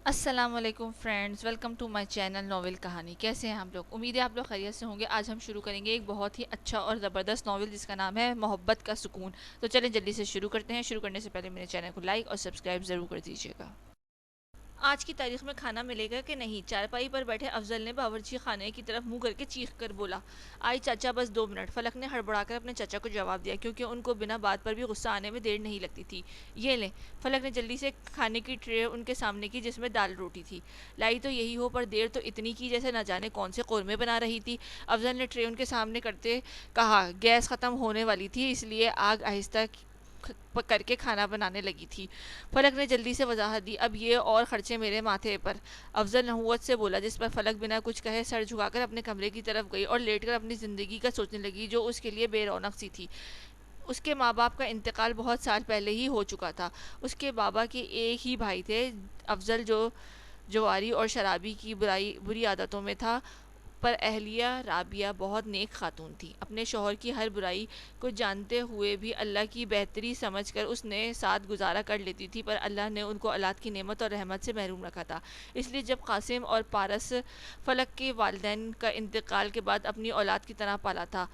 السلام علیکم friends, welcome to my channel novel کہانی۔ کیسے ہیں آپ لوگ؟ امید ہے آپ لوگ خیریت سے ہوں گے۔ آج ہم شروع کریں گے ایک بہت ہی اچھا اور زبردست ناول جس کا نام ہے محبت کا سکون۔ تو چلیں جلدی سے شروع کرتے ہیں۔ شروع کرنے سے پہلے میرے چینل کو لائک اور سبسکرائب ضرور کر دیجیے گا۔ آج کی تاریخ میں کھانا ملے گا کہ نہیں؟ چارپائی پر بیٹھے افضل نے باورچی خانے کی طرف منہ کر کے چیخ کر بولا۔ آئی چاچا، بس 2 منٹ۔ فلک نے ہڑبڑا کر اپنے چچا کو جواب دیا، کیونکہ ان کو بنا بات پر بھی غصہ آنے میں دیر نہیں لگتی تھی۔ یہ لیں۔ فلک نے جلدی سے کھانے کی ٹرے ان کے سامنے کی، جس میں دال روٹی تھی۔ لائی تو یہی ہو، پر دیر تو اتنی کی جیسے نہ جانے کون سے قورمے بنا رہی تھی۔ افضل نے ٹرے ان کے سامنے کرتے کہا، گیس ختم ہونے والی تھی، اس لیے آگ آہستہ کر کے کھانا بنانے لگی تھی۔ فلک نے جلدی سے وضاحت دی، اب یہ اور خرچے میرے ماتھے پر۔ افضل نحوست سے بولا، جس پر فلک بنا کچھ کہے سر جھکا کر اپنے کمرے کی طرف گئی اور لیٹ کر اپنی زندگی کا سوچنے لگی، جو اس کے لیے بے رونق سی تھی۔ اس کے ماں باپ کا انتقال بہت سال پہلے ہی ہو چکا تھا۔ اس کے بابا کے ایک ہی بھائی تھے، افضل، جو جواری اور شرابی کی بری عادتوں میں تھا، پر اہلیہ رابعہ بہت نیک خاتون تھی۔ اپنے شوہر کی ہر برائی کو جانتے ہوئے بھی اللہ کی بہتری سمجھ کر اس نے ساتھ گزارا کر لیتی تھی، پر اللہ نے ان کو اولاد کی نعمت اور رحمت سے محروم رکھا تھا۔ اس لیے جب قاسم اور پارس فلک کے والدین کا انتقال کے بعد اپنی اولاد کی طرح پالا تھا،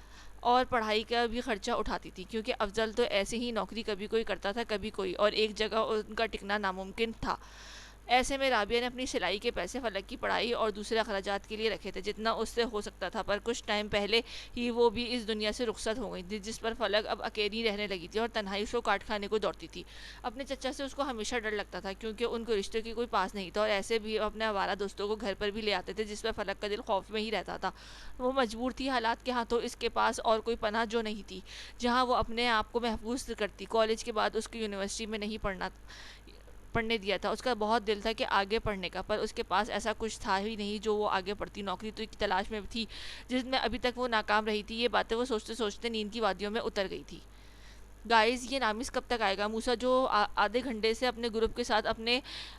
اور پڑھائی کا بھی خرچہ اٹھاتی تھی، کیونکہ افضل تو ایسے ہی نوکری کبھی کوئی کرتا تھا کبھی کوئی، اور ایک جگہ ان کا ٹکنا ناممکن تھا۔ ایسے میں رابعہ نے اپنی سلائی کے پیسے فلک کی پڑھائی اور دوسرے اخراجات کے لیے رکھے تھے، جتنا اس سے ہو سکتا تھا، پر کچھ ٹائم پہلے ہی وہ بھی اس دنیا سے رخصت ہو گئی تھی، جس پر فلک اب اکیلی رہنے لگی تھی اور تنہائی اس کو کاٹ کھانے کو دوڑتی تھی۔ اپنے چچا سے اس کو ہمیشہ ڈر لگتا تھا، کیونکہ ان کو رشتے کی کوئی پاس نہیں تھا، اور ایسے بھی اپنے آوارہ دوستوں کو گھر پر بھی لے آتے تھے، جس پر فلک کا دل خوف میں ہی رہتا تھا۔ وہ مجبور تھی، حالات کے ہاتھوں اس کے پاس اور کوئی پناہ جو نہیں تھی جہاں وہ اپنے آپ کو محفوظ کرتی۔ کالج کے بعد اس کو یونیورسٹی میں نہیں پڑھنے دیا تھا۔ اس کا بہت دل تھا کہ آگے پڑھنے کا، پر اس کے پاس ایسا کچھ تھا ہی نہیں جو وہ آگے پڑھتی۔ نوکری تو کی تلاش میں تھی، جس میں ابھی تک وہ ناکام رہی تھی۔ یہ باتیں وہ سوچتے سوچتے نیند کی وادیوں میں اتر گئی تھی۔ گائز، یہ رامز کب تک آئے گا؟ موسیٰ، جو آدھے گھنٹے سے اپنے گروپ کے ساتھ اپنے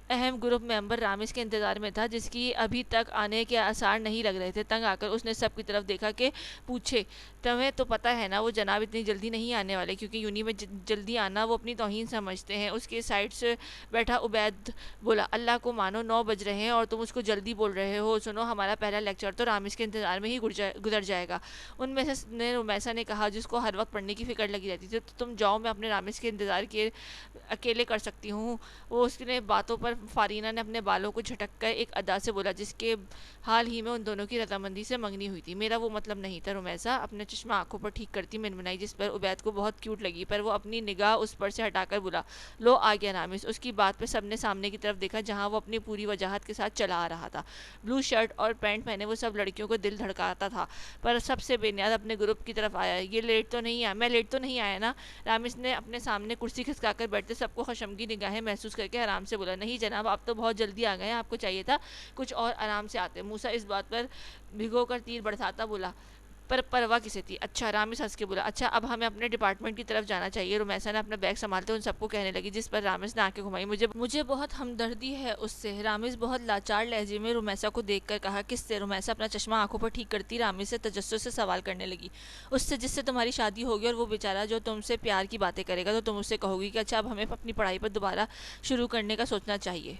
اہم گروپ ممبر رامز کے انتظار میں تھا، جس کی ابھی تک آنے کے آثار نہیں لگ رہے تھے، تنگ آ کر اس نے سب کی طرف دیکھا کہ پوچھے، تمہیں تو پتہ ہے نا وہ جناب اتنی جلدی نہیں آنے والے، کیونکہ یونی میں جلدی آنا وہ اپنی توہین سمجھتے ہیں۔ اس کے سائڈ سے بیٹھا عبید بولا، اللہ کو مانو 9 بج رہے ہیں اور تم اس کو جلدی بول رہے ہو۔ سنو، ہمارا پہلا لیکچر تو رامز کے انتظار میں ہی گزر جائے گا۔ ان میں سے نے رمیسا نے کہا، جس کو ہر وقت پڑھنے کی فکر لگی رہتی تھی، تو تم جاؤ، میں اپنے رامز کے انتظار کیے اکیلے کر سکتی ہوں۔ وہ اس نے باتوں پر فارینہ نے اپنے بالوں کو جھٹک کر ایک ادا سے بولا، جس کے حال ہی میں ان دونوں کی رضامندی سے منگنی ہوئی تھی۔ میرا وہ مطلب نہیں تھا۔ رمیسا اپنے چشمہ آنکھوں پر ٹھیک کرتی منمنائی، جس پر عبید کو بہت کیوٹ لگی، پر وہ اپنی نگاہ اس پر سے ہٹا کر بولا، لو آ گیا رامز۔ اس کی بات پہ سب نے سامنے کی طرف دیکھا، جہاں وہ اپنی پوری وجاہت کے ساتھ چلا آ رہا تھا۔ بلو شرٹ اور پینٹ پہنے وہ سب لڑکیوں کو دل دھڑکاتا تھا، پر سب سے بے نیاز اپنے گروپ کی طرف آیا۔ یہ لیٹ تو نہیں آیا؟ میں لیٹ تو نہیں آیا نا؟ رامز نے اپنے سامنے کرسی کھسکا کر بیٹھتے سب کو خشمگین نگاہیں محسوس کر کے آرام سے بولا، نہیں جناب، آپ تو بہت جلدی آ گئے ہیں، آپ کو چاہیے تھا کچھ اور آرام سے آتے۔ موسیٰ اس بات پر بھگو کر تیر برساتا بولا، پر پرواہ کسے تھی؟ اچھا، رامز ہنس کے بولا، اچھا اب ہمیں اپنے ڈپارٹمنٹ کی طرف جانا چاہیے۔ رمیسا نے اپنا بیگ سنبھالتے ان سب کو کہنے لگی، جس پر رامز نے آنکھیں گھمائی، مجھے بہت ہمدردی ہے اس سے۔ رامز بہت لاچار لہجے میں رمیسا کو دیکھ کر کہا، کس سے؟ رمیسا اپنا چشمہ آنکھوں پر ٹھیک کرتی رامز سے تجسس سے سوال کرنے لگی، اس سے جس سے تمہاری شادی ہوگی، اور وہ بیچارہ جو تم سے پیار کی باتیں کرے گا، تو تم اس سے کہو گی کہ اچھا اب ہمیں اپنی پڑھائی پر دوبارہ شروع کرنے کا سوچنا چاہیے۔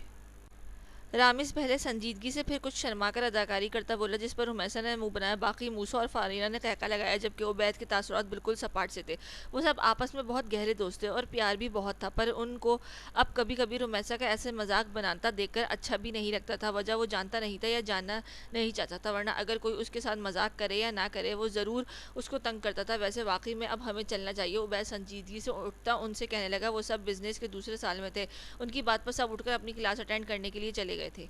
رامز پہلے سنجیدگی سے پھر کچھ شرما کر اداکاری کرتا بولا، جس پر رمیسا نے منہ بنایا۔ باقی موسیٰ اور فارینہ نے قہقہ لگایا، جبکہ عبید کے تاثرات بالکل سپاٹ سے تھے۔ وہ سب آپس میں بہت گہرے دوست تھے اور پیار بھی بہت تھا، پر ان کو اب کبھی کبھی رمیسا کا ایسے مذاق بناتا دیکھ کر اچھا بھی نہیں لگتا تھا۔ وجہ وہ جانتا نہیں تھا یا جاننا نہیں چاہتا تھا، ورنہ اگر کوئی اس کے ساتھ مذاق کرے یا نہ کرے، وہ ضرور اس کو تنگ کرتا تھا۔ ویسے واقعی میں اب ہمیں چلنا چاہیے۔ عبید سنجیدگی سے اٹھتا ان سے کہنے لگا، وہ سب بزنس کے دوسرے سال میں تھے۔ ان کی بات پر سب اٹھ کر اپنی کلاس اٹینڈ کرنے کے لیے چلے گئے تھے۔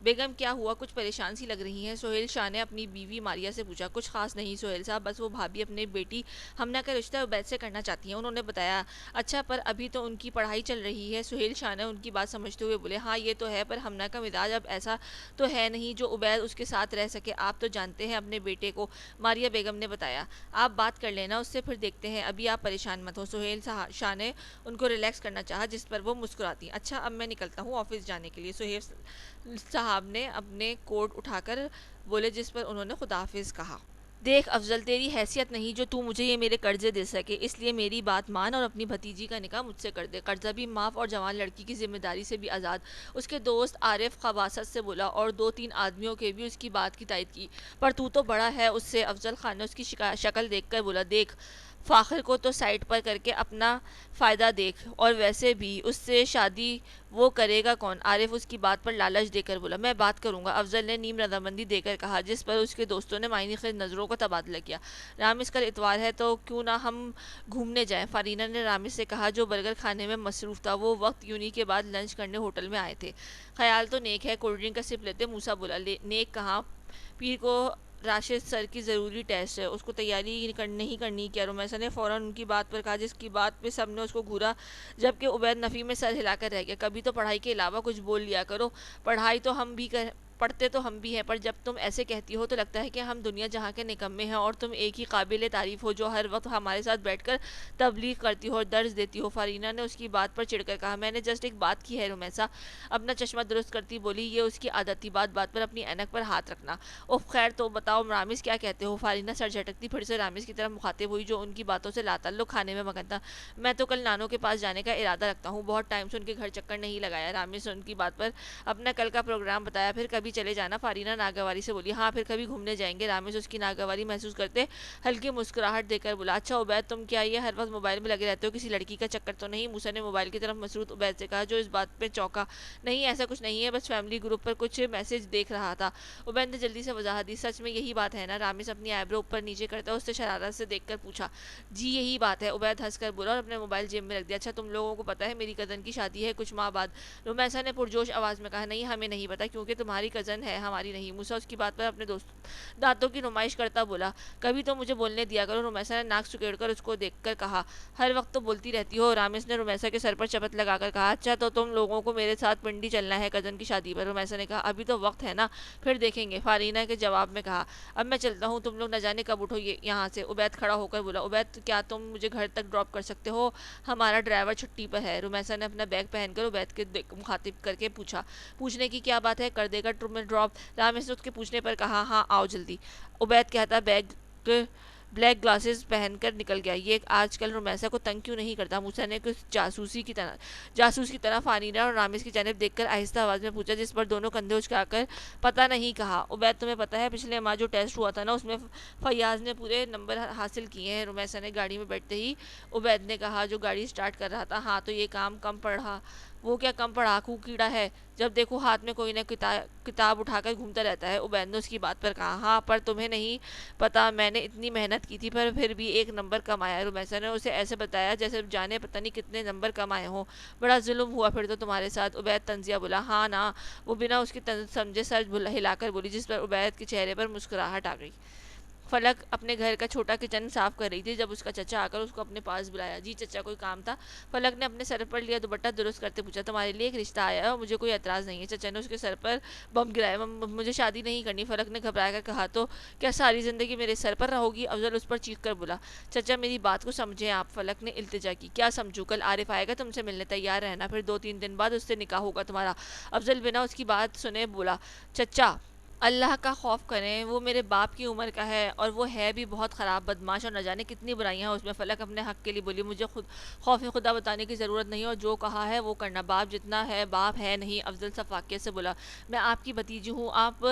بیگم، کیا ہوا؟ کچھ پریشان سی لگ رہی ہیں؟ سہیل شاہ نے اپنی بیوی ماریہ سے پوچھا۔ کچھ خاص نہیں سہیل صاحب، بس وہ بھابھی اپنی بیٹی ہمنا کا رشتہ عبید سے کرنا چاہتی ہیں، انہوں نے بتایا۔ اچھا، پر ابھی تو ان کی پڑھائی چل رہی ہے۔ سہیل شاہ نے ان کی بات سمجھتے ہوئے بولے، ہاں یہ تو ہے، پر ہمنا کا مزاج اب ایسا تو ہے نہیں جو عبید اس کے ساتھ رہ سکے، آپ تو جانتے ہیں اپنے بیٹے کو، ماریہ بیگم نے بتایا۔ آپ بات کر لینا اس سے، پھر دیکھتے ہیں، ابھی آپ پریشان مت ہو۔ سہیل شاہ نے ان کو ریلیکس کرنا چاہا، جس پر وہ مسکراتی۔ اچھا، اب میں نکلتا ہوں آفس جانے کے لیے، سہیل صاحب نے اپنے کوٹ اٹھا کر بولے، جس پر انہوں نے خداحافظ کہا۔ دیکھ افضل، تیری حیثیت نہیں جو تو مجھے یہ میرے قرضے دے سکے، اس لیے میری بات مان اور اپنی بھتیجی کا نکاح مجھ سے کر دے، قرضہ بھی معاف اور جوان لڑکی کی ذمہ داری سے بھی آزاد۔ اس کے دوست عارف خباثت سے بولا اور دو تین آدمیوں کے بھی اس کی بات کی تائید کی، پر تو بڑا ہے اس سے۔ افضل خان نے اس کی شکل دیکھ کر بولا، دیکھ فاخر کو تو سائڈ پر کر کے اپنا فائدہ دیکھ، اور ویسے بھی اس سے شادی وہ کرے گا کون؟ عارف اس کی بات پر لالچ دے کر بولا، میں بات کروں گا، افضل نے نیم رضامندی دے کر کہا، جس پر اس کے دوستوں نے معنی خیز نظروں کا تبادلہ کیا۔ رامز کل اتوار ہے تو کیوں نہ ہم گھومنے جائیں؟ فارینہ نے رامز سے کہا جو برگر کھانے میں مصروف تھا۔ وہ وقت یونی کے بعد لنچ کرنے ہوٹل میں آئے تھے۔ خیال تو نیک ہے، کولڈ ڈرنک کا سپ لیتے موسیٰ بولا۔ نیک کہاں، پیر کو راشد سر کی ضروری ٹیسٹ ہے، اس کو تیاری نہیں کرنی کیا؟ رومیسا نے فوراً ان کی بات پر کہا، جس کی بات پہ سب نے اس کو گھورا، جبکہ عبید نفی میں سر ہلا کر رہ گیا۔ کبھی تو پڑھائی کے علاوہ کچھ بول لیا کرو، پڑھائی تو ہم بھی پڑھتے تو ہم بھی ہیں، پر جب تم ایسے کہتی ہو تو لگتا ہے کہ ہم دنیا جہاں کے نکمے ہیں اور تم ایک ہی قابل تعریف ہو جو ہر وقت ہمارے ساتھ بیٹھ کر تبلیغ کرتی ہو اور درس دیتی ہو۔ فارینہ نے اس کی بات پر چڑھ کر کہا، میں نے جسٹ ایک بات کی ہے رومیسا، اپنا چشمہ درست کرتی بولی۔ یہ اس کی عادت تھی بات بات پر اپنی اینک پر ہاتھ رکھنا۔ اوف خیر تو بتاؤ رامز کیا کہتے ہو؟ فارینہ سر جھٹکتی پھر سے رامز کی طرف مخاطب ہوئی جو ان کی باتوں سے لاتعلق کھانے میں مگن تھا۔ میں تو کل نانو کے پاس جانے کا ارادہ رکھتا ہوں، بہت ٹائم سے ان کے گھر چکر نہیں لگایا۔ رامز نے ان کی بات پر اپنا کل کا پروگرام بتایا، پھر کبھی چلے جانا؟ فارینہ ناگواری سے بولی، ہاں پھر کبھی گھومنے جائیں گے۔ رامز اس کی ناگواری محسوس کرتے ہلکی مسکراہٹ دے کر بولا، اچھا عبید تم کیا یہ ہر وقت موبائل میں لگے رہتے ہو، کسی لڑکی کا چکر تو نہیں؟ موسیٰ نے موبائل کی طرف مسروط عبید سے کہا جو اس بات پہ چونکا۔ نہیں ایسا کچھ نہیں ہے، بس فیملی گروپ پر کچھ میسج دیکھ رہا تھا۔ عبید نے جلدی سے وضاحت دی، سچ میں یہی بات ہے نا؟ رامز اپنی آئیبرو اوپر نیچے کرتا اس سے شرارت سے دیکھ کر پوچھا۔ جی یہی بات ہے، عبید ہنس کر بولا اور اپنے موبائل جیب میں رکھ دیا۔ اچھا تم لوگوں کو پتا ہے میری کزن کی شادی ہے کچھ ماہ بعد؟ رومیسا نے پرجوش آواز میں کہا، نہیں ہمیں نہیں پتا، کیونکہ تمہاری کزن ہے ہماری نہیں۔ موسیٰ اس کی بات پر اپنے دانتوں کی نمائش کرتا بولا، کبھی تو مجھے بولنے دیا کرو۔ رومیسا نے ناک سکیڑ کر اس کو دیکھ کر کہا، ہر وقت تو بولتی رہتی ہو۔ رامز نے رومیسا کے سر پر چپت لگا کر کہا، اچھا تو تم لوگوں کو میرے ساتھ پنڈی چلنا ہے کزن کی شادی پر؟ رومیسا نے کہا، ابھی تو وقت ہے نا، پھر دیکھیں گے۔ فارینہ کے جواب میں کہا، اب میں چلتا ہوں، تم لوگ نہ جانے کب اٹھو یہاں سے۔ عبید کھڑا ہو کر بولا، عبید کیا تم مجھے گھر تک ڈراپ کر سکتے ہو؟ ہمارا ڈرائیور چھٹی پر ہے۔ رومیسا نے اپنا بیگ پہن کر عبید کے مخاطب کر کے پوچھا، پوچھنے کی کیا بات ہے، کر دے گا تمہیں ڈراپ؟ رامز نے اس کے پوچھنے پر کہا، ہاں آؤ جلدی۔ عبید کہتا بلیک گلاسز پہن کر نکل گیا۔ یہ آج کل رومیسا کو تنگ کیوں نہیں کرتا؟ موسیٰ نے کچھ جاسوس کی طرح فارینہ اور رامز کی جانب دیکھ کر آہستہ آواز میں پوچھا، جس پر دونوں کندھے اچکا کر پتہ نہیں کہا۔ عبید تمہیں پتہ ہے پچھلے ماہ جو ٹیسٹ ہوا تھا نا، اس میں فیاض نے پورے نمبر حاصل کیے ہیں؟ رومیسا نے گاڑی میں بیٹھتے ہی عبید نے کہا جو گاڑی سٹارٹ کر رہا تھا، ہاں تو یہ کام کم پڑھا، وہ کیا کم پڑھاکو کیڑا ہے، جب دیکھو ہاتھ میں کوئی نہ کتاب اٹھا کر گھومتا رہتا ہے۔ عبید نے اس کی بات پر کہا، ہاں پر تمہیں نہیں پتا میں نے اتنی محنت کی تھی پر پھر بھی ایک نمبر کم آیا۔ رومیسا نے اسے ایسے بتایا جیسے جانے پتہ نہیں کتنے نمبر کم آئے ہوں۔ بڑا ظلم ہوا پھر تو تمہارے ساتھ۔ عبید طنزیہ بولا، ہاں نا؟ وہ بنا اس کی سمجھے سر ہلا کر بولی، جس پر عبید کے چہرے پر مسکراہٹ آ گئی۔ فلک اپنے گھر کا چھوٹا کچن صاف کر رہی تھی جب اس کا چچا آ کر اس کو اپنے پاس بلایا۔ جی چچا کوئی کام تھا؟ فلک نے اپنے سر پر لیا دوپٹہ درست کرتے پوچھا۔ تمہارے لیے ایک رشتہ آیا ہے اور مجھے کوئی اعتراض نہیں ہے۔ چچا نے اس کے سر پر بم گرایا۔ مجھے شادی نہیں کرنی، فلک نے گھبرا کر کہا، تو کیا ساری زندگی میرے سر پر رہو گی؟ افضل اس پر چیخ کر بولا، چچا میری بات کو سمجھیں آپ۔ فلک نے التجا کی، کیا سمجھوں؟ کل عارف آئے گا تم سے ملنے، تیار رہنا، پھر 2-3 دن بعد اس سے نکاح ہوگا تمہارا۔ افضل بنا اس کی بات سنے بولا، چچا اللہ کا خوف کریں، وہ میرے باپ کی عمر کا ہے اور وہ ہے بھی بہت خراب بدماش اور نہ جانے کتنی برائیاں ہیں اس میں۔ فلک اپنے حق کے لیے بولی، مجھے خود خوف خدا بتانے کی ضرورت نہیں اور جو کہا ہے وہ کرنا، باپ جتنا ہے باپ ہے نہیں۔ افضل شفاقیت سے بولا، میں آپ کی بھتیجی ہوں، آپ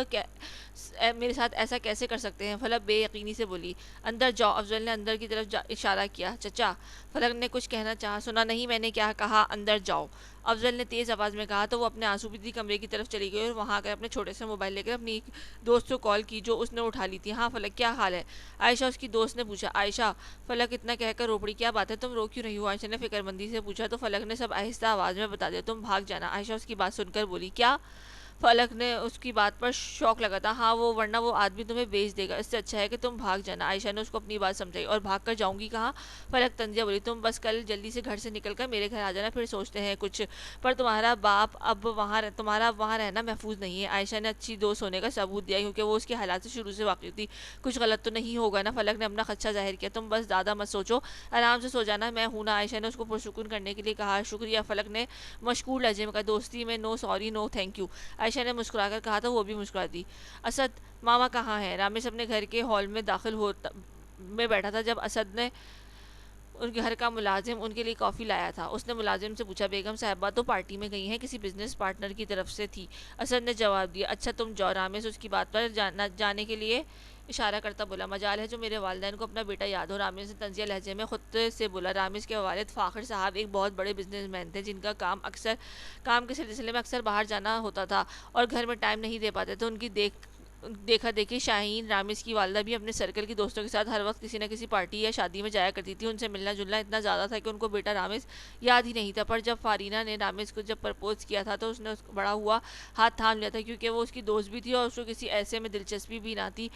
میرے ساتھ ایسا کیسے کر سکتے ہیں؟ فلک بے یقینی سے بولی، اندر جاؤ۔ افضل نے اندر کی طرف اشارہ کیا۔ چچا، فلک نے کچھ کہنا چاہا، سنا نہیں میں نے کیا کہا، اندر جاؤ، افضل نے تیز آواز میں کہا۔ تو وہ اپنے آنسو پیتی کمرے کی طرف چلی گئی اور وہاں آ کر اپنے چھوٹے سے موبائل لے کر اپنی دوست کو کال کی جو اس نے اٹھا لی تھی۔ ہاں فلک کیا حال ہے؟ عائشہ اس کی دوست نے پوچھا۔ عائشہ، فلک اتنا کہہ کر رو پڑی، کیا بات ہے تم رو کیوں رہی ہو؟ عائشہ نے فکر مندی سے پوچھا تو فلک نے سب آہستہ آواز میں بتا دیا، تم بھاگ جانا۔ عائشہ اس کی بات سن کر بولی، کیا؟ فلک نے اس کی بات پر شوق لگا تھا، ہاں وہ ورنہ وہ آدمی تمہیں بیچ دے گا، اس سے اچھا ہے کہ تم بھاگ جانا۔ عائشہ نے اس کو اپنی بات سمجھائی، اور بھاگ کر جاؤں گی کہاں؟ فلک طنزیہ بولی، تم بس کل جلدی سے گھر سے نکل کر میرے گھر آ جانا، پھر سوچتے ہیں کچھ، پر تمہارا باپ اب وہاں رہنا محفوظ نہیں ہے۔ عائشہ نے اچھی دوست ہونے کا ثبوت دیا کیونکہ وہ اس کے حالات سے شروع سے واقف تھی، کچھ غلط تو نہیں ہوگا نا؟ فلک نے اپنا خدشہ ظاہر کیا، تم بس زیادہ مت سوچو، آرام سے سو جانا، میں ہوں نا؟ عائشہ نے اس کو پرسکون کرنے کے لیے کہا۔ شکریہ، فلک نے مشکور لہجے میں کہا، دوستی میں no sorry no thank you. عائشہ نے مسکرا کر کہا تو وہ بھی مسکرا دی۔ اسد ماما کہاں ہے؟ رامز اپنے گھر کے ہال میں داخل میں بیٹھا تھا جب اسد نے ان کے گھر کا ملازم ان کے لیے کافی لایا تھا۔ اس نے ملازم سے پوچھا بیگم صاحبہ تو پارٹی میں گئی ہیں، کسی بزنس پارٹنر کی طرف سے تھی۔ اسد نے جواب دیا اچھا تم جاؤ۔ رامز اس کی بات پر جانے کے لیے اشارہ کرتا بولا مجال ہے جو میرے والدین کو اپنا بیٹا یاد ہو۔ رامز نے طنزیہ لہجے میں خود سے بولا رامز کے والد فاخر صاحب ایک بہت بڑے بزنس مین تھے جن کا کام کے سلسلے میں اکثر باہر جانا ہوتا تھا اور گھر میں ٹائم نہیں دے پاتے تھے۔ ان کی دیکھا دیکھی شاہین رامز کی والدہ بھی اپنے سرکل کی دوستوں کے ساتھ ہر وقت کسی نہ کسی پارٹی یا شادی میں جایا کرتی تھی۔ ان سے ملنا جلنا اتنا زیادہ تھا کہ ان کو بیٹا رامز یاد ہی نہیں تھا، پر جب فارینہ نے رامز کو جب پرپوز کیا تھا تو اس نے اس کو بڑا ہوا ہاتھ تھام لیا تھا، کیونکہ وہ اس کی دوست بھی تھی اور اس کو کسی ایسے میں دلچسپی بھی نہ تھی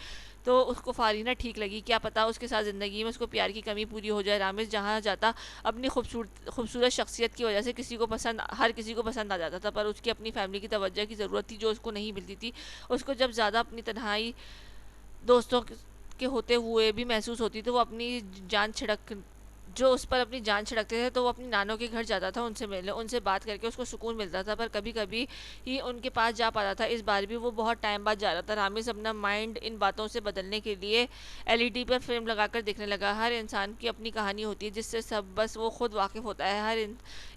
تو اس کو فارینہ ٹھیک لگی۔ کیا پتا اس کے ساتھ زندگی میں اس کو پیار کی کمی پوری ہو جائے۔ رامز جہاں جاتا اپنی خوبصورت شخصیت کی وجہ سے ہر کسی کو پسند آ جاتا تھا، پر اس کی اپنی فیملی کی توجہ کی ضرورت تھی جو اس کو نہیں ملتی تھی۔ اس کو جب زیادہ اپنی تنہائی دوستوں کے ہوتے ہوئے بھی محسوس ہوتی تو وہ اس پر اپنی جان چھڑکتے تھے تو وہ اپنی نانوں کے گھر جاتا تھا ان سے ملنے، ان سے بات کر کے اس کو سکون ملتا تھا، پر کبھی کبھی ہی ان کے پاس جا پاتا تھا۔ اس بار بھی وہ بہت ٹائم بعد جا رہا تھا۔ رامز اپنا مائنڈ ان باتوں سے بدلنے کے لیے LED پر فلم لگا کر دیکھنے لگا۔ ہر انسان کی اپنی کہانی ہوتی ہے جس سے بس وہ خود واقف ہوتا ہے۔ ہر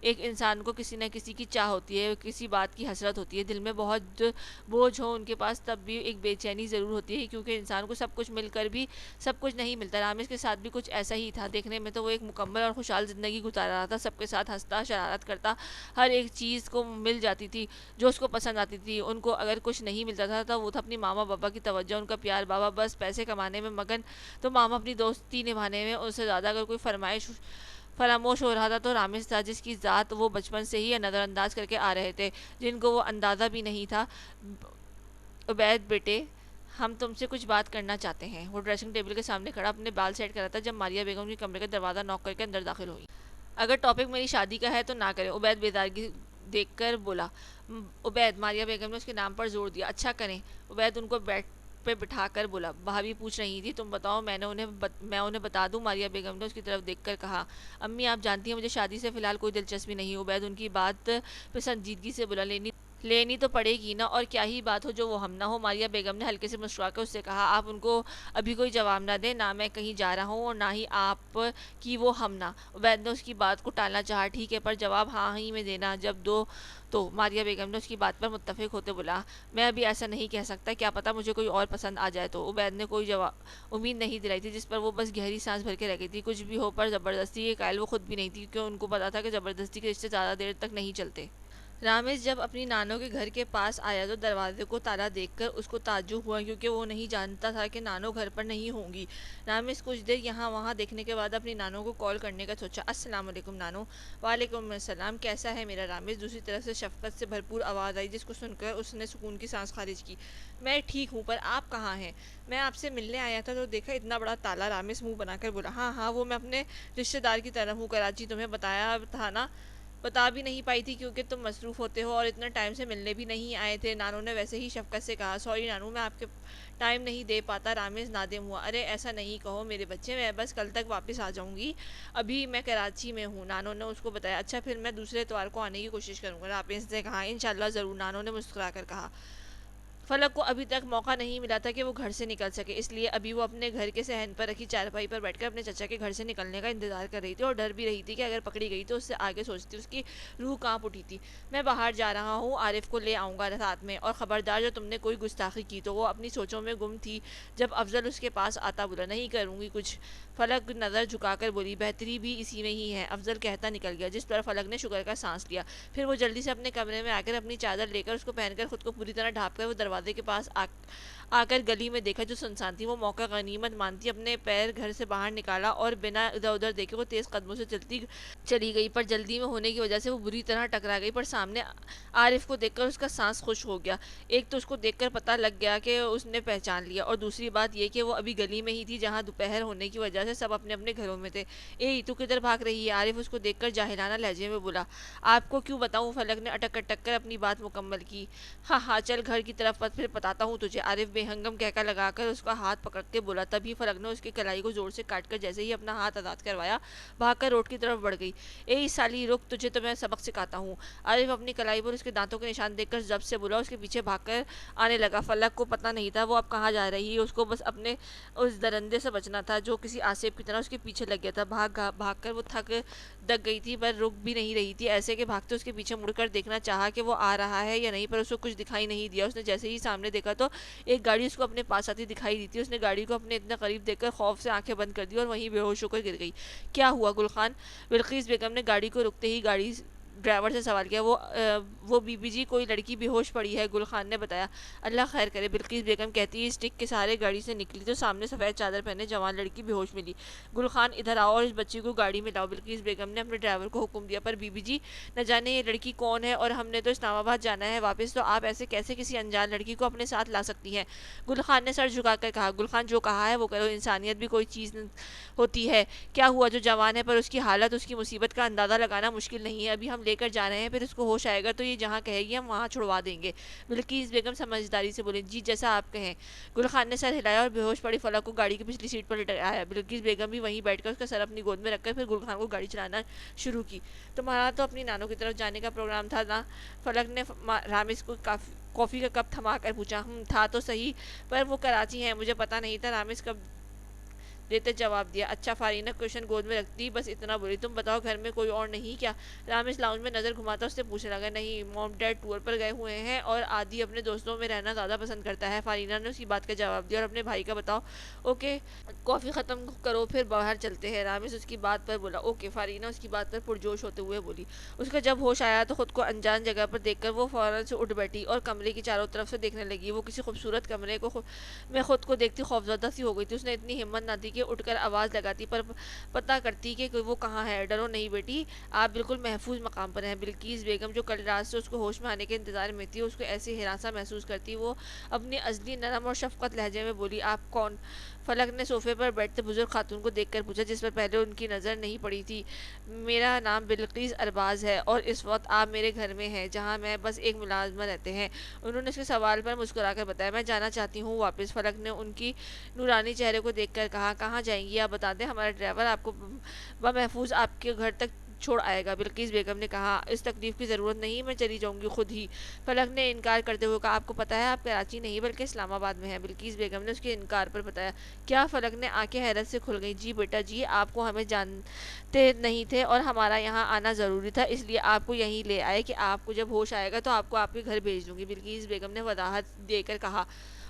ایک انسان کو کسی نہ کسی کی چاہ ہوتی ہے، کسی بات کی حسرت ہوتی ہے، دل میں بہت بوجھ ہو ان کے پاس تب بھی ایک بے چینی ضرور ہوتی ہے، کیونکہ انسان کو سب کچھ مل کر بھی سب کچھ نہیں ملتا۔ رامز کے ساتھ بھی کچھ ایسا ہی تھا۔ دیکھنے میں تو وہ ایک مکمل اور خوشحال زندگی گزار رہا تھا، سب کے ساتھ ہنستا شرارت کرتا، ہر ایک چیز کو مل جاتی تھی جو اس کو پسند آتی تھی۔ ان کو اگر کچھ نہیں ملتا تھا تو وہ تھا اپنی ماما بابا کی توجہ، ان کا پیار۔ بابا بس پیسے کمانے میں مگن تو ماما اپنی دوستی نبھانے میں۔ اس سے زیادہ اگر کوئی فراموش ہو رہا تھا تو رامز تھا، جس کی ذات وہ بچپن سے ہی نظر انداز کر کے آ رہے تھے، جن کو وہ اندازہ بھی نہیں تھا۔ عبید بیٹے ہم تم سے کچھ بات کرنا چاہتے ہیں۔ وہ ڈریسنگ ٹیبل کے سامنے کھڑا اپنے بال سیٹ کر رہا تھا جب ماریہ بیگم کے کمرے کا دروازہ نوک کر کے اندر داخل ہوئی۔ اگر ٹاپک میری شادی کا ہے تو نہ کریں، عبید بیدارگی دیکھ کر بولا۔ عبید ماریہ بیگم نے اس کے نام پر زور دیا۔ اچھا کریں، عبید ان کو بیڈ پہ بٹھا کر بولا۔ بھابھی پوچھ رہی تھی تم بتاؤ میں انہیں بتا دوں؟ ماریہ بیگم نے اس کی طرف دیکھ کر کہا۔ امی آپ جانتی ہیں مجھے شادی سے فی الحال کوئی دلچسپی نہیں۔ عبید ان کی بات پہ سنجیدگی سے بولا۔ لینی تو پڑے گی نا، اور کیا ہی بات ہو جو وہ ہم نہ ہو۔ ماریہ بیگم نے ہلکے سے مسکرا کر اس سے کہا آپ ان کو ابھی کوئی جواب نہ دیں، نہ میں کہیں جا رہا ہوں اور نہ ہی آپ کی وہ ہم نہ۔ عبید نے اس کی بات کو ٹالنا چاہا۔ ٹھیک ہے، پر جواب ہاں ہی میں دینا جب دو تو۔ ماریہ بیگم نے اس کی بات پر متفق ہوتے بولا میں ابھی ایسا نہیں کہہ سکتا، کیا پتا مجھے کوئی اور پسند آ جائے تو۔ عبید نے کوئی امید نہیں دلائی تھی، جس پر وہ بس گہری سانس بھر کے رہ گئی تھی۔ کچھ بھی ہو، پر زبردستی کے قائل وہ خود بھی نہیں تھی، کیونکہ ان کو پتا تھا کہ زبردستی کے رشتے زیادہ دیر تک نہیں چلتے۔ رامز جب اپنی نانوں کے گھر کے پاس آیا تو دروازے کو تالا دیکھ کر اس کو تعجب ہوا، کیونکہ وہ نہیں جانتا تھا کہ نانوں گھر پر نہیں ہوں گی۔ رامز کچھ دیر یہاں وہاں دیکھنے کے بعد اپنی نانوں کو کال کرنے کا سوچا۔ السلام علیکم نانو۔ وعلیکم السلام، کیسا ہے میرا رامز؟ دوسری طرف سے شفقت سے بھرپور آواز آئی، جس کو سن کر اس نے سکون کی سانس خارج کی۔ میں ٹھیک ہوں، پر آپ کہاں ہیں؟ میں آپ سے ملنے آیا تھا تو دیکھا اتنا بڑا تالا۔ رامز منہ بنا کر بولا ہاں وہ میں اپنے رشتہ دار کی طرف ہوں کراچی، تمہیں بتایا تھا نا۔ بتا بھی نہیں پائی تھی کیونکہ تم مصروف ہوتے ہو اور اتنا ٹائم سے ملنے بھی نہیں آئے تھے۔ نانو نے ویسے ہی شفقت سے کہا سوری نانو، میں آپ کے ٹائم نہیں دے پاتا۔ رامز نادم ہوا۔ ارے ایسا نہیں کہو میرے بچے، میں بس کل تک واپس آ جاؤں گی، ابھی میں کراچی میں ہوں، نانو نے اس کو بتایا۔ اچھا پھر میں دوسرے اتوار کو آنے کی کوشش کروں گا، رامز نے کہا۔ انشاءاللہ ضرور، نانو نے مسکرا کر کہا۔ فلک کو ابھی تک موقع نہیں ملا تھا کہ وہ گھر سے نکل سکے، اس لیے ابھی وہ اپنے گھر کے صحن پر رکھی چارپائی پر بیٹھ کر اپنے چچا کے گھر سے نکلنے کا انتظار کر رہی تھی، اور ڈر بھی رہی تھی کہ اگر پکڑی گئی تو اس سے آگے سوچتی اس کی روح کانپ اٹھی تھی۔ میں باہر جا رہا ہوں، عارف کو لے آؤں گا ساتھ میں، اور خبردار جو تم نے کوئی گستاخی کی تو۔ وہ اپنی سوچوں میں گم تھی جب افضل اس کے پاس آتا بولا نہیں کروں گی کچھ۔ فلک نظر جھکا کر بولی بہتری بھی اسی میں ہی ہے، افضل کہتا نکل گیا، جس پر فلک نے شکر کا سانس لیا۔ پھر وہ جلدی سے اپنے کمرے میں آ کر اپنی چادر لے کر اس کو پہن کر خود کو پوری طرح ڈھانپ کر وہ دروازے کے پاس آ کر گلی میں دیکھا جو سنسان تھی۔ وہ موقع غنیمت مانتی اپنے پیر گھر سے باہر نکالا اور بنا ادھر ادھر دیکھے وہ تیز قدموں سے چلی گئی، پر جلدی میں ہونے کی وجہ سے وہ بری طرح ٹکرا گئی۔ پر سامنے عارف کو دیکھ کر اس کا سانس خوش ہو گیا۔ ایک تو اس کو دیکھ کر پتہ لگ گیا کہ اس نے پہچان لیا، اور دوسری بات یہ کہ وہ ابھی گلی میں ہی تھی جہاں دوپہر ہونے کی وجہ سے سب اپنے اپنے گھروں میں تھے۔ اے تو کدھر بھاگ رہی ہے؟ عارف اس کو دیکھ کر جاہلانہ لہجے میں بولا۔ آپ کو کیوں بتاؤں؟ فلک نے اٹک اٹک کر اپنی بات مکمل کی۔ ہاں چل گھر کی طرف پھر بتاتا ہوں تجھے۔ عارف بےہنگم کہکا لگا کر اس کا ہاتھ پکڑ کے بولا۔ تبھی فلک نے اس کی کلائی کو زور سے کاٹ کر جیسے ہی اپنا ہاتھ آزاد کروایا بھاگ کر روڈ کی طرف بڑھ گئی۔ اے سالی رک، تجھے تو میں سبق سکھاتا ہوں۔ عارف اپنی کلائی پر اس کے دانتوں کے نشان دیکھ کر ضبط سے بولا، اس کے پیچھے بھاگ کر آنے لگا۔ فلک کو پتہ نہیں تھا وہ اب کہاں جا رہی ہے، اس کو بس اپنے اس درندے سے بچنا تھا جو کسی آسیب کی طرح اس کے پیچھے لگ گیا تھا۔ بھاگ کر وہ تھک دک گئی تھی پر رک بھی نہیں رہی تھی، ایسے کہ بھاگتے اس کے پیچھے مڑ کر دیکھنا چاہا کہ وہ آ رہا ہے یا نہیں، پر اس کو کچھ دکھائی نہیں دیا۔ اس نے جیسے ہی سامنے دیکھا تو ایک گاڑی اس کو اپنے پاس آتی دکھائی دی تھی۔ اس نے گاڑی کو اپنے اتنا قریب دیکھ کر خوف سے آنکھیں بند کر دی اور وہیں بے ہوش ہو کر گر گئی۔ کیا ہوا گل خان؟ بلقیس بیگم نے گاڑی کو رکتے ہی گاڑی ڈرائیور سے سوال کیا۔ وہ بی بی جی، کوئی لڑکی بے ہوش پڑی ہے، گل خان نے بتایا۔ اللہ خیر کرے، بلقیس بیگم کہتی اسٹک کے سہارے گاڑی سے نکلی تو سامنے سفید چادر پہنے جوان لڑکی بے ہوش ملی۔ گل خان ادھر آؤ اور اس بچی کو گاڑی میں لاؤ، بلقیس بیگم نے اپنے ڈرائیور کو حکم دیا۔ پر بی بی جی، نہ جانے یہ لڑکی کون ہے اور ہم نے تو اسلام آباد جانا ہے واپس، تو آپ ایسے کیسے کسی انجان لڑکی کو اپنے ساتھ لا سکتی ہیں؟ گل خان نے سر جھکا کر کہا۔ گل خان، جو کہا ہے وہ کرو، انسانیت بھی کوئی چیز ہوتی ہے۔ کیا ہوا؟ جو جوان ہے پر اس کی حالت، اس کی مصیبت کا اندازہ لگانا مشکل نہیں ہے۔ ابھی ہم لے کر جا رہے ہیں، پھر اس کو ہوش آئے گا تو یہ جہاں کہے گی ہم وہاں چھڑوا دیں گے۔ بلقیس بیگم سمجھداری سے بولی، جی جیسا آپ کہیں۔ گل خان نے سر ہلایا اور بے ہوش پڑی فلک کو گاڑی کی پچھلی سیٹ پر لٹایا۔ بلقیس بیگم بھی وہیں بیٹھ کر اس کا سر اپنی گود میں رکھ کر پھر گل خان کو گاڑی چلانا شروع کی۔ تمہارا تو اپنی نانوں کی طرف جانے کا پروگرام تھا نا؟ فلک نے رامز کو کافی کا کپ تھما کر پوچھا۔ تھا تو صحیح، پر وہ کراچی ہیں، مجھے پتہ نہیں تھا، رامز کب دیتے جواب دیا۔ اچھا، فارینہ کوشچن گود میں رکھتی بس اتنا بولی۔ تم بتاؤ، گھر میں کوئی اور نہیں کیا؟ رامز لاؤنج میں نظر گھماتا اس سے پوچھنے لگا۔ نہیں، موم ڈیڈ ٹور پر گئے ہوئے ہیں اور عادی اپنے دوستوں میں رہنا زیادہ پسند کرتا ہے، فارینہ نے اس کی بات کا جواب دیا۔ اور اپنے بھائی کا بتاؤ؟ اوکے، کافی ختم کرو پھر باہر چلتے ہیں، رامز اس کی بات پر بولا۔ اوکے، فارینہ اس کی بات پر پرجوش ہوتے ہوئے بولی۔ اس کا جب ہوش آیا تو خود کو انجان جگہ پر دیکھ کر وہ فوراً سے اٹھ بیٹھی اور کمرے کی چاروں طرف سے دیکھنے لگی۔ وہ کسی خوبصورت کمرے میں خود کو دیکھتی خوفزدہ سی ہو گئی تھی۔ اس نے اتنی ہمت نہ تھی کہ اٹھ کر آواز لگاتی پر پتہ کرتی کہ وہ کہاں ہے۔ ڈرو نہیں بیٹی، آپ بالکل محفوظ مقام پر ہیں۔ بلقیس بیگم جو کل رات سے اس کو ہوش میں آنے کے انتظار میں تھی، اس کو ایسی ہراساں محسوس کرتی وہ اپنی ازلی نرم اور شفقت لہجے میں بولی، آپ کون؟ فلک نے صوفے پر بیٹھتے بزرگ خاتون کو دیکھ کر پوچھا جس پر پہلے ان کی نظر نہیں پڑی تھی۔ میرا نام بلقیس ارباز ہے اور اس وقت آپ میرے گھر میں ہیں جہاں میں بس ایک ملازمہ رہتے ہیں، انہوں نے اس کے سوال پر مسکرا کر بتایا۔ میں جانا چاہتی ہوں واپس، فلک نے ان کی نورانی چہرے کو دیکھ کر کہا۔ کہاں جائیں گی آپ بتا دیں، ہمارا ڈرائیور آپ کو بمحفوظ آپ کے گھر تک چھوڑ آئے گا، بلقیس بیگم نے کہا۔ اس تکلیف کی ضرورت نہیں، میں چلی جاؤں گی خود ہی، فلک نے انکار کرتے ہوئے کہا۔ آپ کو پتہ ہے آپ کراچی نہیں بلکہ اسلام آباد میں ہیں، بلقیس بیگم نے اس کے انکار پر بتایا۔ کیا؟ فلک نے آنکھیں حیرت سے کھل گئیں۔ جی بیٹا جی، آپ کو ہمیں جانتے نہیں تھے اور ہمارا یہاں آنا ضروری تھا، اس لیے آپ کو یہیں لے آئے کہ آپ کو جب ہوش آئے گا تو آپ کو آپ کے گھر بھیج دوں گی، بلقیس بیگم نے وضاحت دے کر کہا۔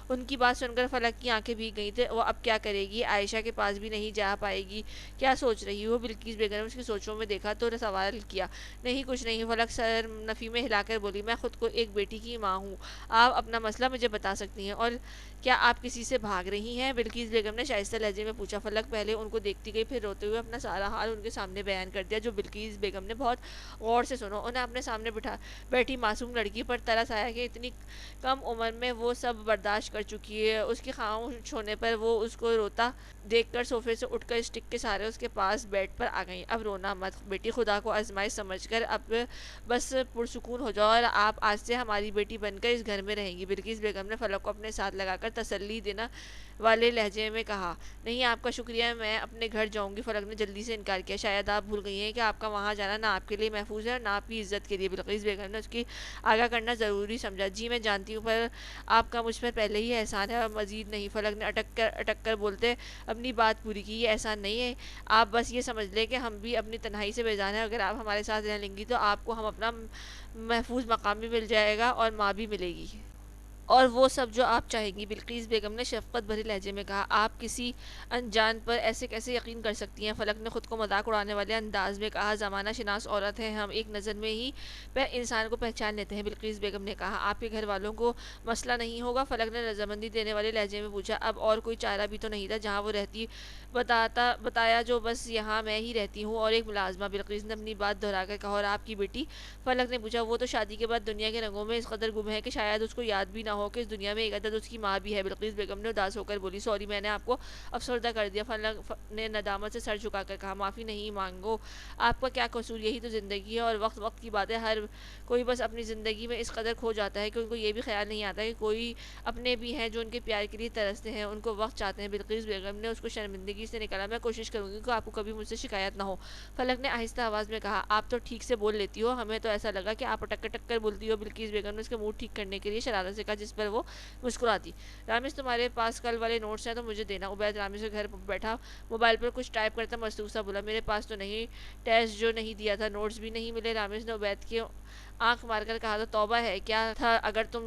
ان کی بات سن کر فلک کی آنکھیں بھیگ گئی تھیں۔ وہ اب کیا کرے گی؟ عائشہ کے پاس بھی نہیں جا پائے گی؟ کیا سوچ رہی ہو؟ بلقیس بیگم نے اس کی سوچوں میں دیکھا تو سوال کیا۔ نہیں کچھ نہیں، فلک سر نفی میں ہلا کر بولی۔ میں خود کو ایک بیٹی کی ماں ہوں، آپ اپنا مسئلہ مجھے بتا سکتی ہیں، اور کیا آپ کسی سے بھاگ رہی ہیں؟ بلقیس بیگم نے شائستہ لہجے میں پوچھا۔ فلک پہلے ان کو دیکھتی گئی، پھر روتے ہوئے اپنا سارا حال ان کے سامنے بیان کر دیا، جو بلقیس بیگم نے بہت غور سے سنا۔ انہیں اپنے سامنے بیٹھی معصوم لڑکی پر ترس آیا کہ اتنی کم عمر میں وہ سب برداشت کر چکی ہے۔ اس کے خاموش ہونے پر وہ اس کو روتا دیکھ کر صوفے سے اٹھ کر اسٹک کے سہارے اس کے پاس بیڈ پر آ گئیں۔ اب رونا مت بیٹی، خدا کو آزمائش سمجھ کر اب بس پرسکون ہو جاؤ اور آپ آج سے ہماری بیٹی بن کر اس گھر میں رہیں گی، بلقیس بیگم نے فلک کو اپنے ساتھ لگا کر تسلی دینا والے لہجے میں کہا۔ نہیں، آپ کا شکریہ، میں اپنے گھر جاؤں گی، فلک نے جلدی سے انکار کیا۔ شاید آپ بھول گئی ہیں کہ آپ کا وہاں جانا نہ آپ کے لیے محفوظ ہے اور نہ آپ کی عزت کے لیے، بلقیس بیگم نے اس کی آگاہ کرنا ضروری سمجھا۔ جی میں جانتی ہوں، پر آپ کا مجھ پر پہلے ہی احسان ہے اور مزید نہیں، فلک نے اٹک کر بولتے اپنی بات پوری کی۔ یہ احسان نہیں ہے، آپ بس یہ سمجھ لیں کہ ہم بھی اپنی تنہائی سے بیزار ہیں، اگر آپ ہمارے ساتھ رہ لیں گی تو آپ کو ہم اپنا محفوظ مقام بھی مل جائے گا اور ماں بھی ملے گی، اور وہ سب جو آپ چاہیں گی، بلقیس بیگم نے شفقت بھرے لہجے میں کہا۔ آپ کسی انجان پر ایسے کیسے یقین کر سکتی ہیں؟ فلک نے خود کو مذاق اڑانے والے انداز میں کہا۔ زمانہ شناس عورت ہیں ہم، ایک نظر میں ہی انسان کو پہچان لیتے ہیں، بلقیس بیگم نے کہا۔ آپ کے گھر والوں کو مسئلہ نہیں ہوگا؟ فلک نے رضامندی دینے والے لہجے میں پوچھا۔ اب اور کوئی چارہ بھی تو نہیں تھا، جہاں وہ رہتی بتایا جو بس یہاں میں ہی رہتی ہوں اور ایک ملازمہ، بلقیس نے اپنی بات دہرا کر کہا۔ اور آپ کی بیٹی؟ فلک نے پوچھا۔ وہ تو شادی کے بعد دنیا کے رنگوں میں اس قدر گم ہے کہ شاید اس کو یاد بھی نہ ہو کہ اس دنیا میں ایک عدد اس کی ماں بھی ہے۔ بلقیس بیگم نے اداس ہو کر بولی، سوری میں نے آپ کو افسردہ کر دیا۔ فلک نے ندامت سے سر جھکا کر کہا، معافی نہیں مانگو، آپ کا کیا قصور، یہی تو زندگی ہے۔ اور وقت وقت کی بات ہے، ہر کوئی بس اپنی زندگی میں اس قدر کھو جاتا ہے کہ ان کو یہ بھی خیال نہیں آتا کہ کوئی اپنے بھی ہیں جو ان کے پیار کے لیے ترستے ہیں، ان کو وقت چاہتے ہیں۔ بلقیس بیگم نے اس کو شرمندگی سے نکالا، میں کوشش کروں گی کہ آپ کو کبھی مجھ سے شکایت نہ ہو۔ فلک نے آہستہ آواز میں کہا، آپ تو ٹھیک سے بول لیتی ہو، ہمیں تو ایسا لگا کہ آپ اٹک اٹک کر بولتی ہو۔ بلقیس بیگم نے اس کا موڈ ٹھیک کرنے کے لیے شرارت سے کہا، جس پر وہ مسکراتی، رامز تمہارے پاس کل والے نوٹس ہیں تو مجھے دینا۔ عبید رامز کے گھر بیٹھا موبائل پر کچھ ٹائپ کرتا مصروف سا بولا، میرے پاس تو نہیں، ٹیسٹ جو نہیں دیا تھا نوٹس بھی نہیں ملے۔ رامز نے عبید کی آنکھ مار کر کہا، تو توبہ ہے، کیا تھا اگر تم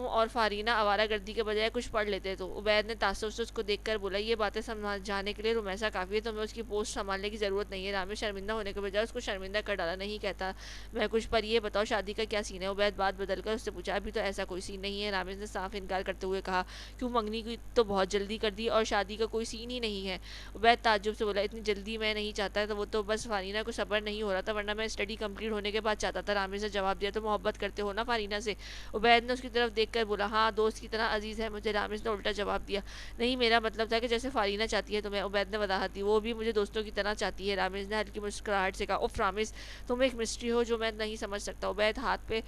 اور فارینہ آوارہ گردی کے بجائے کچھ پڑھ لیتے تو۔ عبید نے تعصب سے اس کو دیکھ کر بولا، یہ باتیں سمجھانے کے لیے رومیسا کافی ہے، تمہیں اس کی پوسٹ سنبھالنے کی ضرورت نہیں ہے۔ رامز شرمندہ ہونے کے بجائے اس کو شرمندہ کر ڈالا، نہیں کہتا میں کچھ، پر یہ بتاؤ شادی کا کیا سین ہے۔ عبید بات بدل کر اس سے پوچھا، ابھی تو ایسا کوئی سین نہیں ہے۔ رامز نے صاف انکار کرتے ہوئے کہا، کیوں، منگنی کی تو بہت جلدی کر دی اور شادی کا کوئی سین ہی نہیں ہے۔ عبید تعجب سے بولا، اتنی جلدی میں نہیں چاہتا تھا، وہ تو بس فارینہ کو صبر نہیں ہو رہا تھا، ورنہ میں اسٹڈی کمپلیٹ ہونے کے بعد چاہتا تھا۔ رامز نے جواب دیا، تو محبت کرتے ہو نا فارینہ سے؟ عبید نے اس کی طرف دیکھ کر بولا، ہاں، دوست کی طرح عزیز ہے مجھے۔ رامز نے الٹا جواب دیا، نہیں، میرا مطلب تھا کہ جیسے فارینہ چاہتی ہے تمہیں۔ عبید نے وضاحت دی، وہ بھی مجھے دوستوں کی طرح چاہتی ہے۔ رامز نے ہلکی مسکراہٹ سے کہا، اف رامز، تم ایک مسٹری ہو جو میں نہیں سمجھ سکتا۔ عبید ہاتھ پہ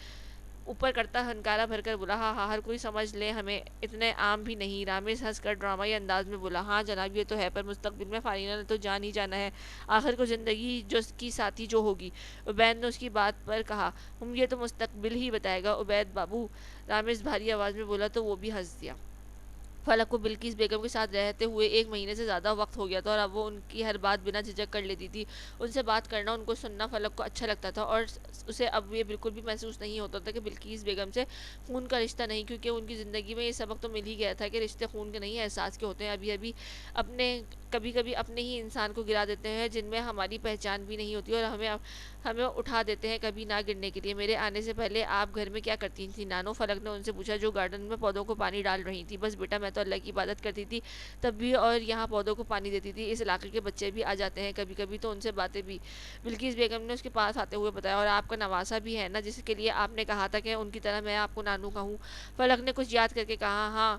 اوپر کرتا ہنکارا بھر کر بولا، ہاں ہاں، ہر کوئی سمجھ لے، ہمیں اتنے عام بھی نہیں۔ رامز ہنس کر ڈرامائی انداز میں بولا، ہاں جناب، یہ تو ہے، پر مستقبل میں فارینہ نے تو جان ہی جانا ہے، آخر کو زندگی جو کی ساتھی جو ہوگی۔ عبید نے اس کی بات پر کہا، یہ تو مستقبل ہی بتائے گا عبید بابو۔ رامز بھاری آواز میں بولا تو وہ بھی ہنس دیا۔ فلک کو بلقیس بیگم کے ساتھ رہتے ہوئے 1 مہینے سے زیادہ وقت ہو گیا تھا، اور اب وہ ان کی ہر بات بنا جھجک کر لیتی تھی۔ ان سے بات کرنا، ان کو سننا فلک کو اچھا لگتا تھا، اور اسے اب یہ بالکل بھی محسوس نہیں ہوتا تھا کہ بلقیس بیگم سے خون کا رشتہ نہیں، کیونکہ ان کی زندگی میں یہ سبق تو مل ہی گیا تھا کہ رشتے خون کے نہیں، احساس کے ہوتے ہیں۔ کبھی کبھی اپنے ہی انسان کو گرا دیتے ہیں جن میں ہماری پہچان بھی نہیں ہوتی، اور ہمیں اٹھا دیتے ہیں کبھی نہ گرنے کے لیے۔ میرے آنے سے پہلے آپ گھر میں کیا کرتی تھی نانو؟ فلک نے ان سے پوچھا، جو گارڈن میں پودوں کو پانی ڈال رہی تھی۔ بس بیٹا، میں تو اللہ کی عبادت کرتی تھی تب بھی، اور یہاں پودوں کو پانی دیتی تھی، اس علاقے کے بچے بھی آ جاتے ہیں کبھی کبھی تو ان سے باتیں بھی۔ بلقیس بیگم نے اس کے پاس آتے ہوئے بتایا، اور آپ کا نواسا بھی ہے نا، جس کے لیے آپ نے کہا تھا کہ ان کی طرح میں آپ کو نانو کہوں؟ فلک نے کچھ یاد کر کے کہا، ہاں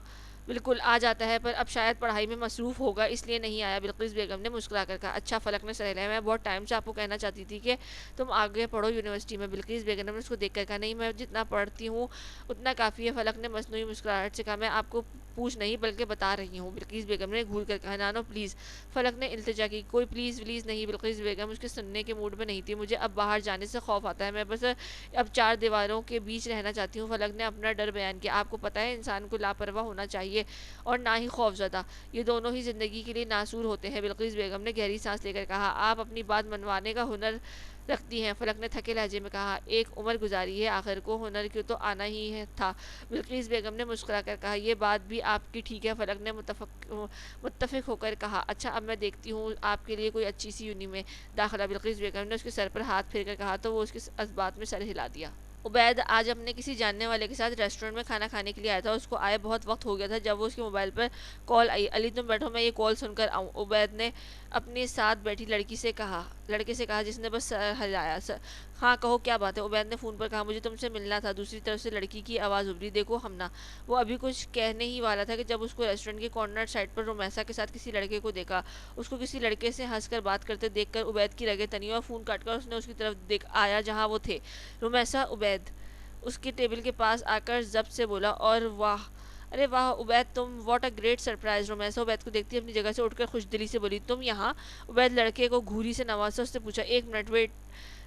بالکل آ جاتا ہے، پر اب شاید پڑھائی میں مصروف ہوگا اس لیے نہیں آیا۔ بلقیس بیگم نے مسکرا کر کہا، اچھا، فلک نے سہ لیا، میں بہت ٹائم سے آپ کو کہنا چاہتی تھی کہ تم آگے پڑھو یونیورسٹی میں۔ بلقیس بیگم نے اس کو دیکھ کر کہا، نہیں، میں جتنا پڑھتی ہوں اتنا کافی ہے۔ فلک نے مصنوعی مسکراہٹ سے کہا، میں آپ کو پوچھ نہیں بلکہ بتا رہی ہوں۔ بلقیس بیگم نے گھور کر کہا، نانو پلیز۔ فلک نے التجا کی، کوئی پلیز ولیز نہیں۔ بلقیس بیگم اس کے سننے کے موڈ میں نہیں تھی، مجھے اب باہر جانے سے خوف آتا ہے، میں بس اب 4 دیواروں کے بیچ رہنا چاہتی ہوں۔ فلک نے اپنا ڈر بیان کیا، آپ کو پتہ ہے انسان کو لاپرواہ ہونا چاہیے اور نہ ہی خوف زدہ، یہ دونوں ہی زندگی کے لیے ناصور ہوتے ہیں۔ بلقیس بیگم نے گہری سانس لے کر کہا، آپ اپنی بات منوانے کا ہنر رکھتی ہیں۔ فلک نے تھکے لہجے میں کہا، ایک عمر گزاری ہے، آخر کو ہنر کی تو آنا ہی تھا۔ بلقیس بیگم نے مسکرا کر کہا، یہ بات بھی آپ کی ٹھیک ہے۔ فلک نے متفق ہو کر کہا، اچھا، اب میں دیکھتی ہوں آپ کے لیے کوئی اچھی سی یونی میں داخلہ۔ بلقیس بیگم نے اس کے سر پر ہاتھ پھیر کر کہا تو وہ اس کے اس بات میں سر ہلا دیا۔ عبید آج اپنے کسی جاننے والے کے ساتھ ریسٹورنٹ میں کھانا کھانے کے لیے آیا تھا، اس کو آئے بہت وقت ہو گیا تھا جب وہ اس کے موبائل پر کال آئی۔ علی تم بیٹھو، میں یہ کال سن کر آؤں، عبید نے اپنے ساتھ بیٹھی لڑکے سے کہا جس نے بس سر ہلایا۔ ہاں کہو، کیا بات ہے؟ عبید نے فون پر کہا، مجھے تم سے ملنا تھا۔ دوسری طرف سے لڑکی کی آواز ابھری، دیکھو ہمنا۔ وہ ابھی کچھ کہنے ہی والا تھا کہ جب اس کو ریسٹورنٹ کے کارنر سائڈ پر رومیسا کے ساتھ کسی لڑکے کو دیکھا۔ اس کو کسی لڑکے سے ہنس کر بات کرتے دیکھ کر عبید کی رگیں تنی، اور فون کاٹ کر اس نے اس کی طرف آیا جہاں وہ تھے، رومیسا۔ عبید اس کے ٹیبل کے پاس آ کر ضبط سے بولا، اور واہ، ارے واہ عبید، تم، what a great surprise. Rumaisa Ubaid کو دیکھتی اپنی جگہ سے اٹھ کر خوش دلی سے بولی، تم یہاں؟ عبید لڑکے کو گھوری سے نوازا، اس سے پوچھا، ایک minute wait,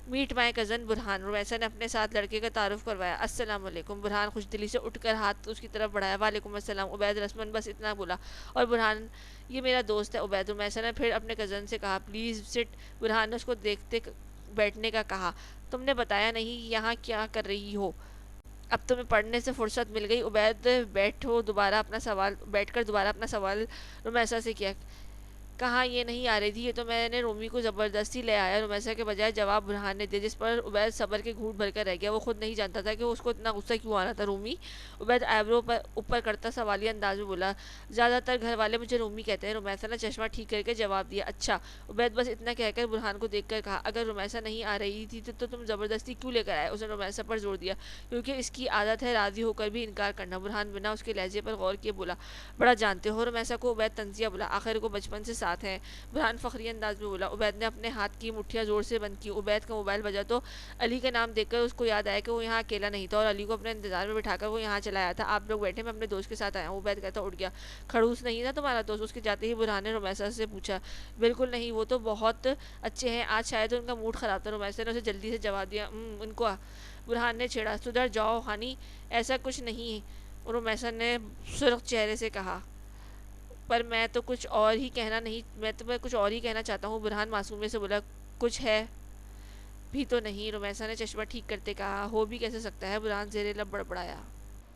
meet my cousin Burhan. Rumaisa نے اپنے ساتھ لڑکے کا تعارف کروایا، السلام علیکم۔ برہان خوش دلی سے اٹھ کر ہاتھ اس کی طرف بڑھایا، وعلیکم السلام۔ عبید رسمن بس اتنا بولا، اور برہان، یہ میرا دوست ہے عبید۔ رومیسا نے پھر اپنے کزن سے کہا، پلیز سٹ۔ برہان نے اس کو دیکھتے بیٹھنے کا کہا، تم نے بتایا نہیں یہاں کیا کر رہی ہو؟ اب تمہیں پڑھنے سے فرصت مل گئی۔ عبید بیٹھ کر دوبارہ اپنا سوال رومیسا سے کیا، کہاں یہ نہیں آ رہی تھی، یہ تو میں نے رومی کو زبردستی لے آیا، رمیسا کے بجائے جواب برہان نے دیا، جس پر عبید صبر کے گھونٹ بھر کر رہ گیا۔ وہ خود نہیں جانتا تھا کہ اس کو اتنا غصہ کیوں آ رہا تھا۔ رومی، عبید آئیبرو پر اوپر کرتا سوالیہ انداز میں بولا۔ زیادہ تر گھر والے مجھے رومی کہتے ہیں۔ رمیسا نے چشمہ ٹھیک کر کے جواب دیا۔ اچھا، عبید بس اتنا کہہ کر برہان کو دیکھ کر کہا۔ اگر رمیسا نہیں آ رہی تھی تو تم زبردستی کیوں لے کر آئے؟ اس نے رمیسا پر زور دیا۔ کیونکہ اس کی عادت ہے راضی ہو کر بھی انکار کرنا۔ برہان بنا اس کے لہجے پر غور کیے بولا۔ بڑا جانتے ہو رمیسا کو؟ عبید تنزیہ بولا۔ آخر کو بچپن سے ساتھ ہیں، برہان فخری انداز میں بولا۔ عبید نے اپنے ہاتھ کی مٹھیاں زور سے بند کی۔ عبید کا موبائل بجا تو علی کا نام دیکھ کر اس کو یاد آیا کہ وہ یہاں اکیلا نہیں تھا اور علی کو اپنے انتظار میں بٹھا کر وہ یہاں چلا آیا تھا۔ آپ لوگ بیٹھے، میں اپنے دوست کے ساتھ آیا ہوں۔ عبید کہتا اٹھ گیا۔ کھڑوس نہیں تھا تمہارا دوست؟ اس کے جاتے ہی برہان نے رمیسا سے پوچھا۔ بالکل نہیں، وہ تو بہت اچھے ہیں، آج شاید ان کا موڈ خراب تھا۔ رمیسا نے اسے جلدی سے جواب دیا۔ ان کو برہان نے چھیڑا۔ سدھر جاؤ ہانی، ایسا کچھ نہیں، رمیسا نے سرخ چہرے سے کہا۔ پر میں تو کچھ اور ہی کہنا چاہتا ہوں، برہان معصومیت سے بولا۔ کچھ ہے بھی تو نہیں، رمیسا نے چشمہ ٹھیک کرتے کہا۔ ہو بھی کیسے سکتا ہے؟ برہان زیر لب بڑبڑایا۔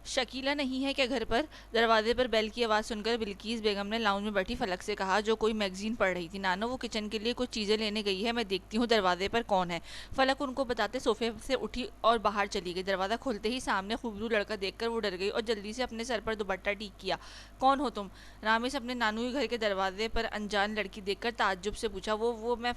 شکیلہ نہیں ہے کیا گھر پر؟ دروازے پر بیل کی آواز سن کر بلقیس بیگم نے لاؤنج میں بیٹھی فلک سے کہا، جو کوئی میگزین پڑھ رہی تھی۔ نانو، وہ کچن کے لیے کچھ چیزیں لینے گئی ہے، میں دیکھتی ہوں دروازے پر کون ہے۔ فلک ان کو بتاتے صوفے سے اٹھی اور باہر چلی گئی۔ دروازہ کھلتے ہی سامنے خوبرو لڑکا دیکھ کر وہ ڈر گئی اور جلدی سے اپنے سر پر دوپٹہ ٹھیک کیا۔ کون ہو تم؟ رامس اپنے نانو کے گھر کے دروازے پر انجان لڑکی دیکھ کر تعجب سے پوچھا۔ وہ میں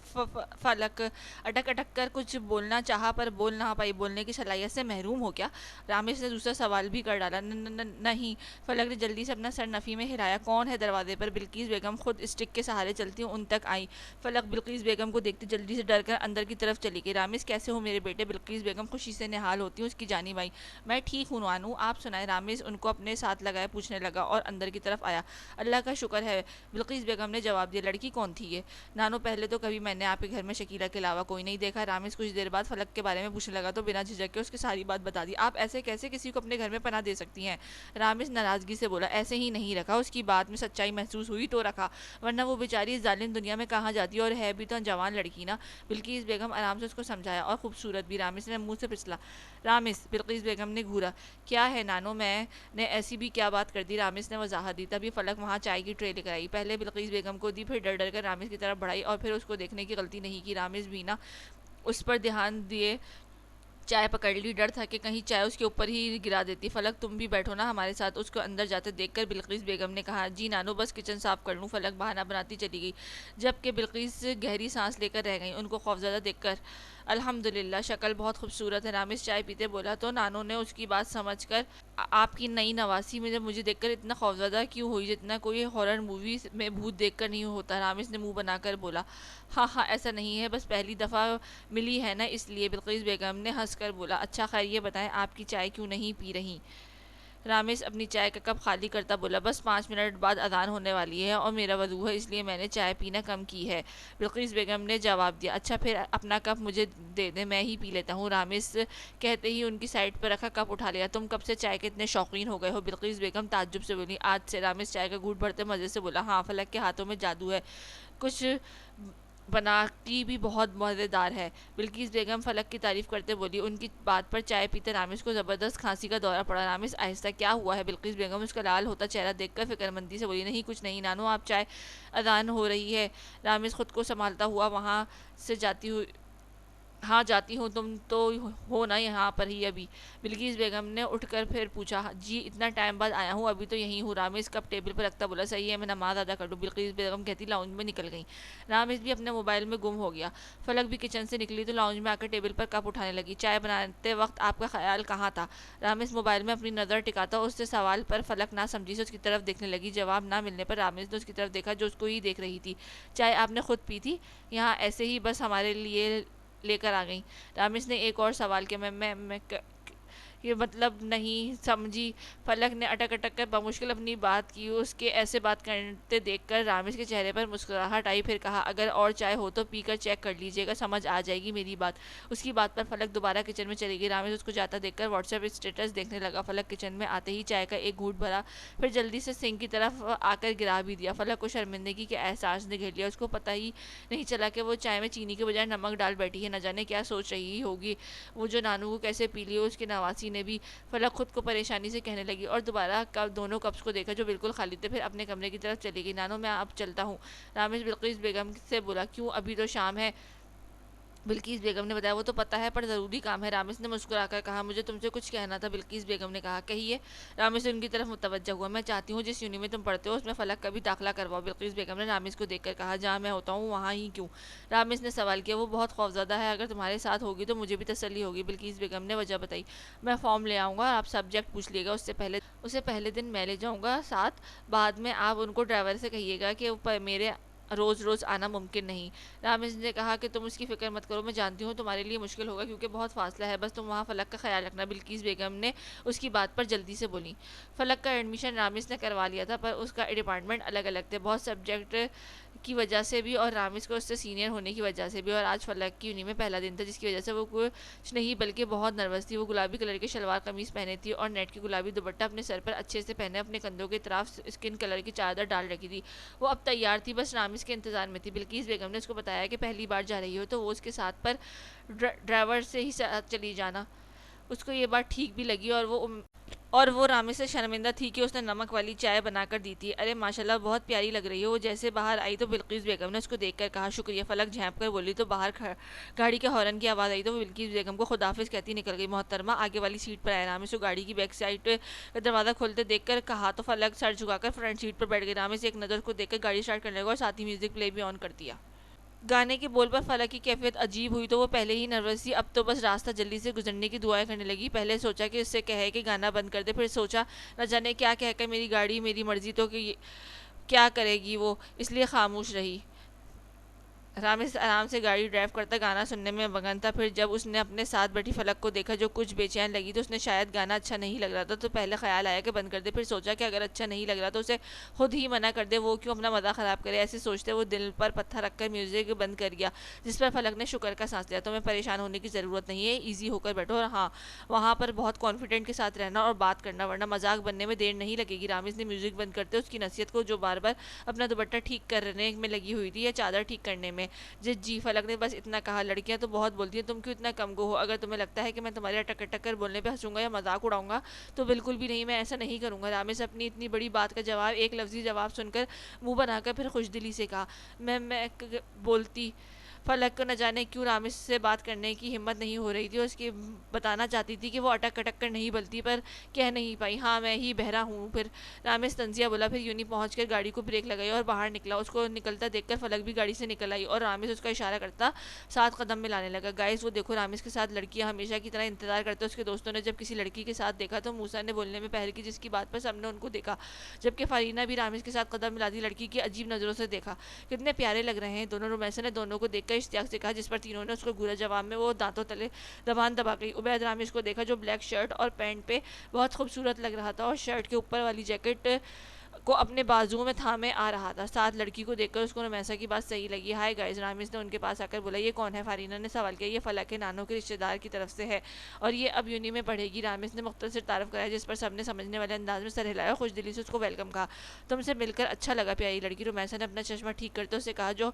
فلک اٹک اٹک کر کچھ بولنا چاہا پر بول نہ پائی۔ بولنے کی صلاحیت سے محروم ہو کیا؟ رامس نے دوسرا سوال بھی کر ڈالا۔ نہیں، فلک نے جلدی سے اپنا سر نفی میں ہلایا۔ کون ہے دروازے پر؟ بلقیس بیگم خود اسٹک کے سہارے چلتی ان تک آئی۔ فلک بلقیس بیگم کو دیکھتے جلدی سے ڈر کر اندر کی طرف چلی گئی۔ رامس، کیسے ہو میرے بیٹے؟ بلقیس بیگم خوشی سے نہال ہوتی اس کی جانب آئی۔ میں ٹھیک ہوں نانو، آپ سنائیں؟ رامس ان کو اپنے ساتھ لگائے پوچھنے لگا اور اندر کی طرف آیا۔ اللہ کا شکر ہے، بلقیس بیگم نے جواب دیا۔ لڑکی کون تھی یہ؟ نانو، پہلے تو کبھی میں نے آپ کے گھر میں شکیلہ کے علاوہ کوئی نہیں دیکھا۔ رامس کچھ دیر بعد فلک کے بارے میں پوچھنے لگا تو بنا جھجک کے اس کی ساری بات بتا دی۔ آپ ایسے کیسے کسی کو اپنے گھر میں پناہ دے سکتی ہیں؟ رامس ناراضگی سے بولا۔ ایسے ہی نہیں رکھا، اس کی بات میں سچائی محسوس ہوئی تو رکھا، ورنہ وہ بیچاری اس ظالم دنیا میں کہاں جاتی، اور ہے بھی تو جوان لڑکی نا۔ بلقیس بیگم آرام سے اس کو سمجھایا، اور خوبصورت بھی۔ رامس نے منہ سے پھسلا۔ رامس، بلقیس بیگم نے گھورا۔ کیا ہے نانو، میں نے ایسی بھی کیا بات کر دی؟ رامس نے وضاحت دی۔ تبھی فلک وہاں چائے کی ٹرے لے کر آئی۔ پہلے بلقیس بیگم کو دی، پھر ڈر ڈر کر رامس کی طرف بڑھائی اور پھر اس کو دیکھنے کی غلطی نہیں کی۔ رامس بھی نہ اس پر دھیان دیے چائے پکڑ لی۔ ڈر تھا کہ کہیں چائے اس کے اوپر ہی گرا دیتی۔ فلک، تم بھی بیٹھو نا ہمارے ساتھ، اس کو اندر جاتے دیکھ کر بلقیس بیگم نے کہا۔ جی نانو، بس کچن صاف کر لوں، فلک بہانہ بناتی چلی گئی، جبکہ بلقیس گہری سانس لے کر رہ گئی ان کو خوفزدہ دیکھ کر۔ الحمدللہ، شکل بہت خوبصورت ہے، رامس چائے پیتے بولا تو نانو نے اس کی بات سمجھ کر، آپ کی نئی نواسی میں مجھے دیکھ کر اتنا خوفزدہ کیوں ہوئی جتنا کوئی ہارر مووی میں بھوت دیکھ کر نہیں ہوتا؟ رامس نے منہ بنا کر بولا۔ ہاں ہاں، ایسا نہیں ہے، بس پہلی دفعہ ملی ہے نا اس لیے، بلقیس بیگم نے ہنس کر بولا۔ اچھا خیر یہ بتائیں، آپ کی چائے کیوں نہیں پی رہی؟ رامس اپنی چائے کا کپ خالی کرتا بولا۔ بس 5 منٹ بعد اذان ہونے والی ہے اور میرا وضو ہے، اس لیے میں نے چائے پینا کم کی ہے، بلقیس بیگم نے جواب دیا۔ اچھا پھر اپنا کپ مجھے دے دیں، میں ہی پی لیتا ہوں، رامس کہتے ہی ان کی سائڈ پر رکھا کپ اٹھا لیا۔ تم کب سے چائے کے اتنے شوقین ہو گئے ہو؟ بلقیس بیگم تعجب سے بولی۔ آج سے، رامس چائے کا گھونٹ بھرتے مزے سے بولا۔ ہاں، فلک کے ہاتھوں میں جادو ہے، کچھ بناتی بھی بہت مزیدار ہے، بلقیس بیگم فلک کی تعریف کرتے بولی۔ ان کی بات پر چائے پیتے رامس کو زبردست کھانسی کا دورہ پڑا۔ رامس آہستہ، کیا ہوا ہے؟ بلقیس بیگم اس کا لال ہوتا چہرہ دیکھ کر فکرمندی سے بولی۔ نہیں کچھ نہیں نانو، آپ چائے، اذان ہو رہی ہے۔ رامس خود کو سنبھالتا ہوا، وہاں سے جاتی ہوئی، ہاں جاتی ہوں، تم تو ہو نا یہاں پر ہی ابھی؟ بلقیس بیگم نے اٹھ کر پھر پوچھا۔ جی اتنا ٹائم بعد آیا ہوں، ابھی تو یہیں ہوں، رامس کپ ٹیبل پر رکھتا بولا۔ صحیح ہے، میں نماز ادا کر لوں، بلقیس بیگم کہتی لاؤنج میں نکل گئی۔ رامس بھی اپنے موبائل میں گم ہو گیا۔ فلک بھی کچن سے نکلی تو لاؤنج میں آ کر ٹیبل پر کپ اٹھانے لگی۔ چائے بناتے وقت آپ کا خیال کہاں تھا؟ رامس موبائل میں اپنی نظر ٹکاتا اس سے سوال پر فلک نہ سمجھی سے اس کی طرف دیکھنے لگی۔ جواب نہ ملنے پر رامس نے اس کی طرف دیکھا جو اس کو ہی دیکھ رہی تھی۔ چائے آپ نے خود پی تھی یہاں ایسے ہی بس ہمارے لیے لے کر آ گئی؟ رامس نے ایک اور سوال کیا۔ میں یہ مطلب نہیں سمجھی، فلک نے اٹک اٹک کر بمشکل اپنی بات کی۔ اس کے ایسے بات کرتے دیکھ کر رامس کے چہرے پر مسکراہٹ آئی، پھر کہا، اگر اور چائے ہو تو پی کر چیک کر لیجیے گا، سمجھ آ جائے گی میری بات۔ اس کی بات پر فلک دوبارہ کچن میں چلی گئی۔ رامس اس کو جاتا دیکھ کر واٹس ایپ اسٹیٹس دیکھنے لگا۔ فلک کچن میں آتے ہی چائے کا ایک گھونٹ بھرا، پھر جلدی سے سنک کی طرف آ کر گرا بھی دیا۔ فلک کو شرمندگی کے احساس نے گھیر لیا، اس کو پتہ ہی نہیں چلا کہ وہ چائے میں چینی کے بجائے نمک ڈال بیٹھی ہے، نہ جانے کیا سوچ رہی ہوگی وہ، جو نانو کو کیسے پی لی ہو، اس کے نواسی کسی نے بھی۔ فلک خود کو پریشانی سے کہنے لگی اور دوبارہ دونوں کپس کو دیکھا جو بالکل خالی تھے، پھر اپنے کمرے کی طرف چلی گئی۔ نانو میں اب چلتا ہوں، رامش بلقیس بیگم سے بولا۔ کیوں؟ ابھی تو شام ہے۔ بلقیس بیگم نے بتایا وہ تو پتہ ہے پر ضروری کام ہے۔ رامش نے مسکرا کر کہا مجھے تم سے کچھ کہنا تھا۔ بلقیس بیگم نے کہا کہیے۔ رامش ان کی طرف متوجہ ہوا۔ میں چاہتی ہوں جس یونی میں تم پڑھتے ہو اس میں فلک کا بھی داخلہ کرواؤ۔ بلقیس بیگم نے رامش کو دیکھ کر کہا جہاں میں ہوتا ہوں وہاں ہی کیوں؟ رامش نے سوال کیا۔ وہ بہت خوفزدہ ہے، اگر تمہارے ساتھ ہوگی تو مجھے بھی تسلی ہوگی۔ بلقیس بیگم نے وجہ بتائی۔ میں فارم لے آؤں گا، آپ سبجیکٹ پوچھ لیے گا، اسے پہلے دن میں لے جاؤں گا ساتھ، بعد میں آپ ان کو ڈرائیور سے کہیے گا کہ میرے روز روز آنا ممکن نہیں۔ رامش نے کہا کہ تم اس کی فکر مت کرو، میں جانتی ہوں تمہارے لیے مشکل ہوگا کیونکہ بہت فاصلہ ہے، بس تم وہاں فلک کا خیال رکھنا۔ بلقیس بیگم نے اس کی بات پر جلدی سے بولی۔ فلک کا ایڈمیشن رامش نے کروا لیا تھا پر اس کا ڈپارٹمنٹ الگ الگ تھے، بہت سبجیکٹ کی وجہ سے بھی اور رامش کو اس سے سینئر ہونے کی وجہ سے بھی، اور آج فلک کی یونی میں پہلا دن تھا جس کی وجہ سے وہ کچھ نہیں بلکہ بہت نروس تھی۔ وہ گلابی کلر کی شلوار قمیص پہنے تھی اور نیٹ کی گلابی دوپٹہ اپنے سر پر اچھے سے پہنے، اپنے کندھوں کی طرف اسکن کلر کی چادر ڈال رکھی تھی۔ وہ اب تیار تھی، بس رامش کے انتظار میں تھی۔ بلقیس بیگم نے اس کو بتایا کہ پہلی بار جا رہی ہو تو وہ اس کے ساتھ پر ڈرائیور سے ہی ساتھ چلی جانا۔ اس کو یہ بات ٹھیک بھی لگی اور وہ رامش سے شرمندہ تھی کہ اس نے نمک والی چائے بنا کر دی تھی۔ ارے ماشاءاللہ بہت پیاری لگ رہی ہے۔ وہ جیسے باہر آئی تو بلقیس بیگم نے اس کو دیکھ کر کہا شکریہ۔ فلک جھانپ کر بولی تو باہر گاڑی کے ہارن کی آواز آئی تو وہ بلقیس بیگم کو خداحافظ کہتی نکل گئی۔ محترمہ آگے والی سیٹ پر آئے۔ رامش کو گاڑی کی بیک سائڈ دروازہ کھولتے دیکھ کر کہا تو فلک سر جھکا کر فرنٹ سیٹ پر بیٹھ گئی۔ رامش ایک نظر کو دیکھ کر گاڑی سٹارٹ کرنے لگا اور ساتھ ہی میوزک پلے بھی آن کر دیا۔ گانے کے بول پر فلک کی کیفیت عجیب ہوئی تو وہ پہلے ہی نروس تھی، اب تو بس راستہ جلدی سے گزرنے کی دعائیں کرنے لگی۔ پہلے سوچا کہ اس سے کہے کہ گانا بند کر دے، پھر سوچا نہ جانے کیا کہہ کر میری گاڑی میری مرضی تو کیا کرے گی وہ، اس لیے خاموش رہی۔ رامش آرام سے گاڑی ڈرائیو کرتا گانا سننے میں مگن تھا۔ پھر جب اس نے اپنے ساتھ بیٹھی فلک کو دیکھا جو کچھ بے چین لگی تو اس نے شاید گانا اچھا نہیں لگ رہا تھا تو پہلے خیال آیا کہ بند کر دے، پھر سوچا کہ اگر اچھا نہیں لگ رہا تو اسے خود ہی منع کر دے، وہ کیوں اپنا مزہ خراب کرے۔ ایسے سوچتے وہ دل پر پتھر رکھ کر میوزک بند کر گیا، جس پر فلک نے شکر کا سانس لیا۔ تمہیں پریشان ہونے کی ضرورت نہیں ہے، ایزی ہو کر بیٹھو اور ہاں وہاں پر بہت کانفیڈنٹ کے ساتھ رہنا اور بات کرنا ورنہ مذاق بننے میں دیر نہیں لگے گی۔ رامش نے میوزک بند کرتے اس کی نصیحت کو جو بار بار اپنا دوپٹہ ٹھیک کرنے میں لگی ہوئی تھی یا چادر ٹھیک کرنے میں۔ جی فلک نے بس اتنا کہا، لڑکیاں تو بہت بولتی ہیں، تم کیوں اتنا کم گو ہو؟ اگر تمہیں لگتا ہے کہ میں تمہارے ٹکر ٹکر بولنے پہ ہنسوں گا یا مذاق اڑاؤں گا تو بالکل بھی نہیں، میں ایسا نہیں کروں گا۔ رامش اپنی اتنی بڑی بات کا جواب ایک لفظی جواب سن کر منہ بنا کر پھر خوش دلی سے کہا میں بولتی۔ فلک کو نہ جانے کیوں رامش سے بات کرنے کی ہمت نہیں ہو رہی تھی، اس کی بتانا چاہتی تھی کہ وہ اٹک اٹک کر نہیں بلتی پر کہہ نہیں پائی ہاں میں ہی بہرا ہوں۔ پھر رامش تنزیہ بولا، پھر یونی پہنچ کر گاڑی کو بریک لگائی اور باہر نکلا۔ اس کو نکلتا دیکھ کر فلک بھی گاڑی سے نکل آئی اور رامش اس کا اشارہ کرتا ساتھ قدم ملانے لگا۔ گائز وہ دیکھو رامش کے ساتھ لڑکیاں ہمیشہ کی طرح انتظار کرتے اس کے دوستوں نے جب کسی لڑکی کے ساتھ دیکھا تو موسیٰ نے بولنے میں پہل کی جس کی بات پر سب نے ان کو دیکھا، جبکہ فارینہ بھی رامش کے ساتھ قدم ملاتی لڑکی کی عجیب نظروں سے دیکھا۔ کتنے پیارے لگ رہے ہیں دونوں، رومیسا نے دونوں کو دیکھ کر اشتیاق سے کہا، جس پر تینوں نے اس کو گورا جواب میں وہ دانتوں تلے زبان دبا گئی۔ عبید رامش کو دیکھا جو بلیک شرٹ اور پینٹ پہ بہت خوبصورت لگ رہا تھا اور شرٹ کے اوپر والی جیکٹ کو اپنے بازوؤں میں تھامے آ رہا تھا۔ ساتھ لڑکی کو دیکھ کر اس کو رومیسا کی بات صحیح لگی۔ ہائے گائز، رامش نے ان کے پاس آ کر بولا، یہ کون ہے؟ فارینہ نے سوال کیا۔ یہ فلک کے نانو کے رشتہ دار کی طرف سے ہے اور یہ اب یونی میں پڑھے گی۔ رامش نے مختصر تعارف کرایا جس پر سب نے سمجھنے والے انداز میں سر ہلایا اور خوش دلی سے اس کو ویلکم کہا۔ تم سے مل کر اچھا لگا پیاری لڑکی، رومیسا نے اپنا چشمہ ٹھیک کرتے اسے کہا جو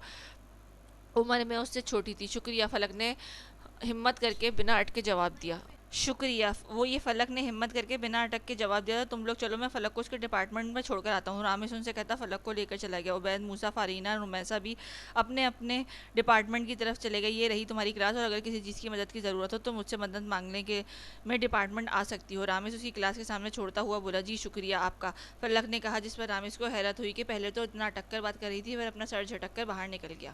عمر میں اس سے چھوٹی تھی۔ شکریہ، فلک نے ہمت کر کے بنا اٹکے جواب دیا۔ شکریہ، یہ فلک نے ہمت کر کے بنا اٹک کے جواب دیا۔ تم لوگ چلو میں فلک کو اس کے ڈپارٹمنٹ میں چھوڑ کر آتا ہوں۔ رامش ان سے کہتا فلک کو لے کر چلا گیا۔ عبید، موسیٰ، فارینہ، رومیسا بھی اپنے اپنے ڈپارٹمنٹ کی طرف چلے گئے۔ یہ رہی تمہاری کلاس اور اگر کسی چیز کی مدد کی ضرورت ہو تو مجھ سے مدد مانگنے کے میں ڈپارٹمنٹ آ سکتی ہو۔ رامش اس کی کلاس کے سامنے چھوڑتا ہوا بولا، جی شکریہ آپ کا، فلک نے کہا، جس پر رامش کو حیرت ہوئی کہ پہلے تو اتنا اٹک کر بات کر رہی تھی پھر اپنا سر جھٹک کر باہر نکل گیا۔